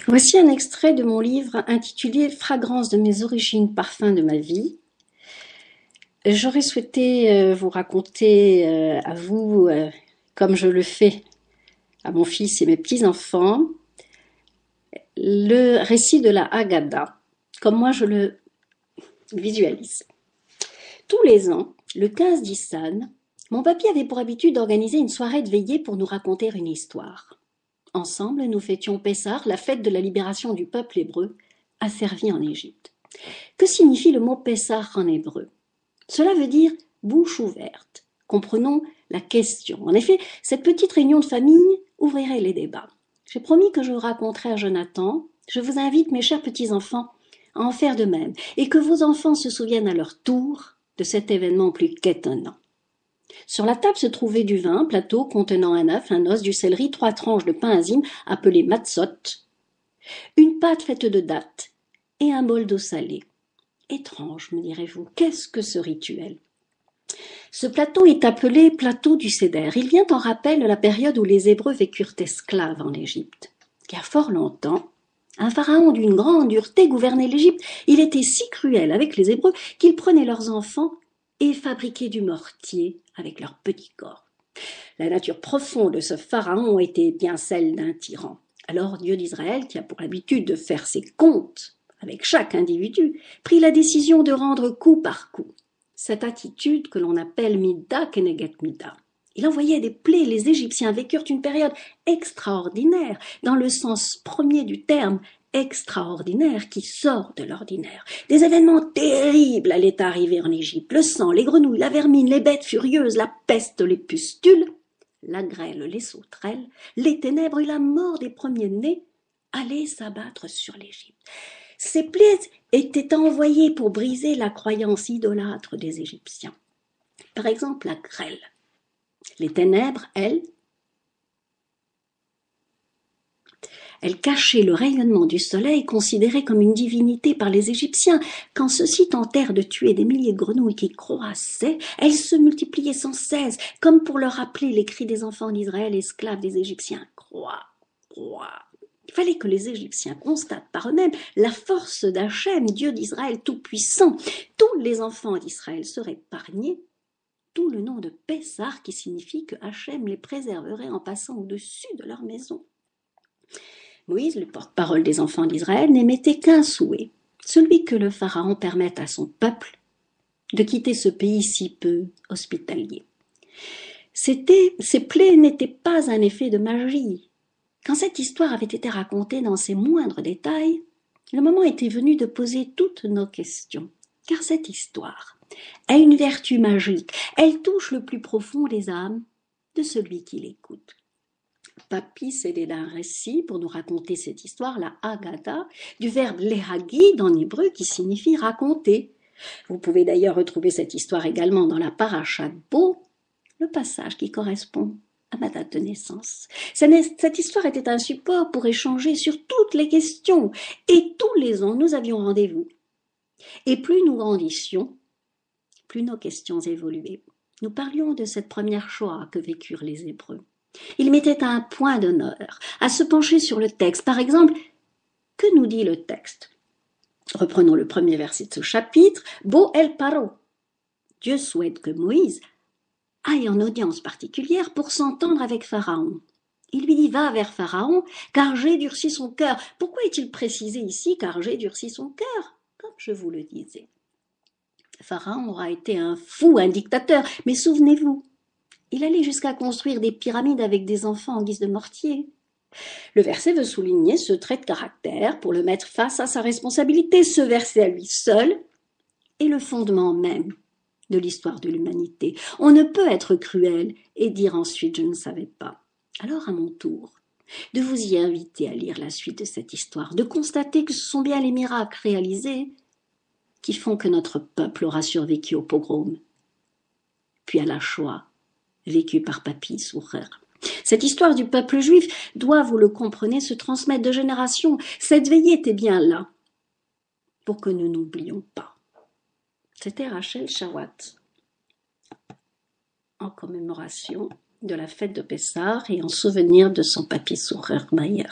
Voici un extrait de mon livre intitulé Fragrance de mes origines, parfum de ma vie. J'aurais souhaité vous raconter à vous, comme je le fais à mon fils et mes petits-enfants, le récit de la Haggadah, comme moi je le visualise. Tous les ans, le 15 d'Issan, mon papy avait pour habitude d'organiser une soirée de veillée pour nous raconter une histoire. Ensemble, nous fêtions Pessah, la fête de la libération du peuple hébreu, asservi en Égypte. Que signifie le mot Pessah en hébreu? Cela veut dire bouche ouverte. Comprenons la question. En effet, cette petite réunion de famille ouvrirait les débats. J'ai promis que je raconterai à Jonathan. Je vous invite, mes chers petits-enfants, à en faire de même, et que vos enfants se souviennent à leur tour de cet événement plus qu'étonnant. Sur la table se trouvait du vin, un plateau contenant un œuf, un os, du céleri, 3 tranches de pain azim appelé matzot, une pâte faite de dattes et un bol d'eau salée. Étrange, me direz-vous, qu'est-ce que ce rituel? Ce plateau est appelé plateau du Seder. Il vient en rappel de la période où les Hébreux vécurent esclaves en Égypte. Il y a fort longtemps, un pharaon d'une grande dureté gouvernait l'Égypte. Il était si cruel avec les Hébreux qu'il prenait leurs enfants et fabriquait du mortier avec leurs petits corps. La nature profonde de ce pharaon était bien celle d'un tyran. Alors Dieu d'Israël, qui a pour habitude de faire ses comptes avec chaque individu, prit la décision de rendre coup par coup. Cette attitude que l'on appelle Mida Keneget Mida. Il envoyait des plaies, les Égyptiens vécurent une période extraordinaire, dans le sens premier du terme, extraordinaire, qui sort de l'ordinaire. Des événements terribles allaient arriver en Égypte. Le sang, les grenouilles, la vermine, les bêtes furieuses, la peste, les pustules, la grêle, les sauterelles, les ténèbres et la mort des premiers-nés allaient s'abattre sur l'Égypte. Ces plaies étaient envoyées pour briser la croyance idolâtre des Égyptiens. Par exemple, la grêle. Les ténèbres, elles cachaient le rayonnement du soleil, considéré comme une divinité par les Égyptiens. Quand ceux-ci tentèrent de tuer des milliers de grenouilles qui croissaient, elles se multipliaient sans cesse, comme pour leur rappeler les cris des enfants d'Israël, esclaves des Égyptiens. Croix, croix. Il fallait que les Égyptiens constatent par eux-mêmes la force d'Hachem, Dieu d'Israël tout-puissant. Tous les enfants d'Israël seraient épargnés, d'où le nom de Pessah qui signifie que Hachem les préserverait en passant au-dessus de leur maison. Moïse, le porte-parole des enfants d'Israël, n'émettait qu'un souhait, celui que le Pharaon permette à son peuple de quitter ce pays si peu hospitalier. Ces plaies n'étaient pas un effet de magie. Quand cette histoire avait été racontée dans ses moindres détails, le moment était venu de poser toutes nos questions. Car cette histoire a une vertu magique. Elle touche le plus profond des âmes de celui qui l'écoute. Papy s'aidait d'un récit pour nous raconter cette histoire, la Haggadah, du verbe lehagid en hébreu qui signifie raconter. Vous pouvez d'ailleurs retrouver cette histoire également dans la Parashat Bo, le passage qui correspond à ma date de naissance. Cette histoire était un support pour échanger sur toutes les questions, et tous les ans nous avions rendez-vous. Et plus nous grandissions, plus nos questions évoluaient. Nous parlions de cette première Shoah que vécurent les Hébreux. Ils mettaient un point d'honneur à se pencher sur le texte. Par exemple, que nous dit le texte? Reprenons le premier verset de ce chapitre. Bo el paro. Dieu souhaite que Moïse aille en audience particulière pour s'entendre avec Pharaon. Il lui dit, va vers Pharaon, car j'ai durci son cœur. Pourquoi est-il précisé ici, car j'ai durci son cœur? Comme je vous le disais. Pharaon aura été un fou, un dictateur, mais souvenez-vous, il allait jusqu'à construire des pyramides avec des enfants en guise de mortier. Le verset veut souligner ce trait de caractère pour le mettre face à sa responsabilité. Ce verset à lui seul est le fondement même de l'histoire de l'humanité. On ne peut être cruel et dire ensuite « je ne savais pas ». Alors à mon tour, de vous y inviter à lire la suite de cette histoire, de constater que ce sont bien les miracles réalisés qui font que notre peuple aura survécu au pogrom, puis à la Shoah, vécue par Papy Sourer. Cette histoire du peuple juif doit, vous le comprenez, se transmettre de génération. Cette veillée était bien là, pour que nous n'oublions pas. C'était Rachel Chawat, en commémoration de la fête de Pessah et en souvenir de son Papy Sourer Mayer.